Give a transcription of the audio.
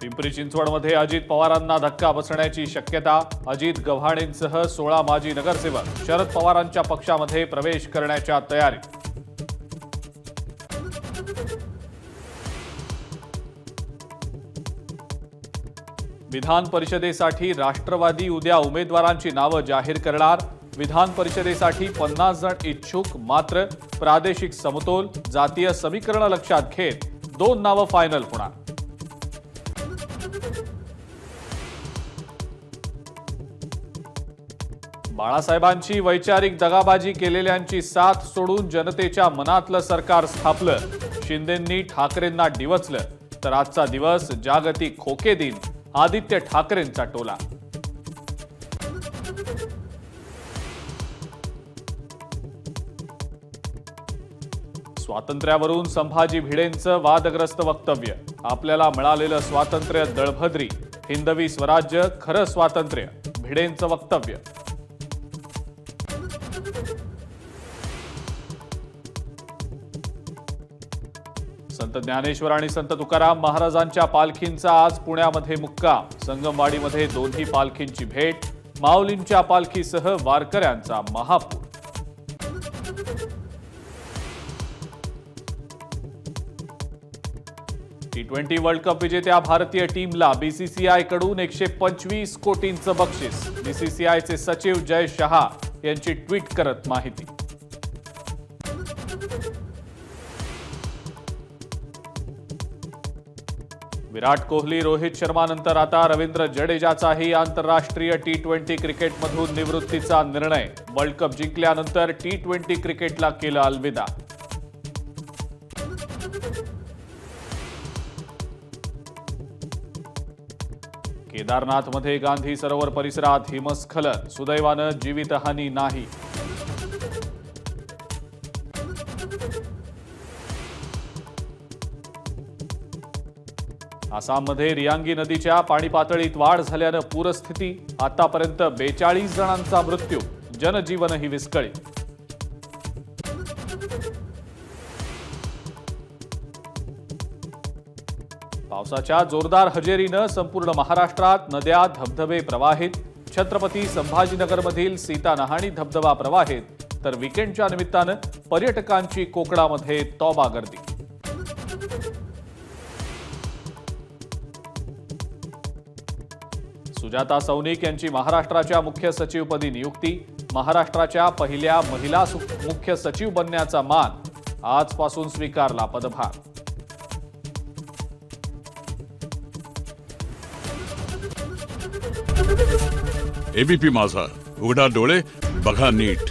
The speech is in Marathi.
पिंपरी चिंचवडमध्ये अजित पवारांना धक्का बसण्याची शक्यता। अजित गव्हाणेंसह 16 माजी नगरसेवक शरद पवारांच्या पक्षामध्ये प्रवेश करण्याच्या तयारीत। विधान परिषदेसाठी राष्ट्रवादी उद्या उमेदवारांची नावं जाहीर करणार। विधान परिषदेसाठी 50 जण इच्छुक, मात्र प्रादेशिक समतोल जातीय समीकरण लक्षात घेत 2 नावं फायनल होणार। बाळासाहेबांची वैचारिक दगाबाजी केलेल्यांची साथ सोडून जनतेच्या मनातलं सरकार स्थापलं। शिंदेंनी ठाकरेंना डिवचलं, तर आजचा दिवस जागतिक खोके दिन आदित्य ठाकरेंचा टोला। स्वातंत्र्यावरून संभाजी भिडेंचं वादग्रस्त वक्तव्य। आपल्याला मिळालेलं स्वातंत्र्य दळभद्री, हिंदवी स्वराज्य खरं स्वातंत्र्य, भिडेंचं वक्तव्य। संत ज्ञानेश्वर आणि संत तुकाराम महाराजांच्या पालखींचा आज पुण्यामध्ये मुक्काम। संगमवाडीमध्ये दोन्ही पालखींची भेट। माऊलींच्या पालखीसह वारकऱ्यांचा महापूर। T20 वर्ल्ड कप विजेत्या भारतीय टीमला बीसीसीआय कडून 125 कोटींचं बक्षीस। बीसीसीआयचे सचिव जय शहा यांची ट्विट करत माहिती। विराट कोहली, रोहित शर्मानंतर आता रवींद्र जडेजाचाही आंतरराष्ट्रीय T20 क्रिकेटमधून निवृत्तीचा निर्णय। वर्ल्ड कप जिंकल्यानंतर T20 क्रिकेटला केलं अलविदा। केदारनाथमध्ये गांधी सरोवर परिसरात हिमस्खलन, सुदैवानं जीवितहानी नाही। आसाममध्ये रियांगी नदीच्या पाणी पातळीत वाढ झाल्यानं पूरस्थिती। आतापर्यंत 42 जणांचा मृत्यू, जनजीवनही विस्कळीत। पावसाच्या जोरदार हजेरीनं संपूर्ण महाराष्ट्रात नद्या, धबधबे प्रवाहित। छत्रपती संभाजीनगरमधील सीता नहाणी धबधबा प्रवाहित, तर वीकेंडच्या निमित्तानं पर्यटकांची कोकणामध्ये तौबा गर्दी। सुजाता सौनिक यांची महाराष्ट्राच्या मुख्य सचिवपदी नियुक्ती। महाराष्ट्राच्या पहिल्या महिला मुख्य सचिव बनण्याचा मान। आजपासून स्वीकारला पदभार। एबीपी माझा, उघडा डोळे बघा नीट।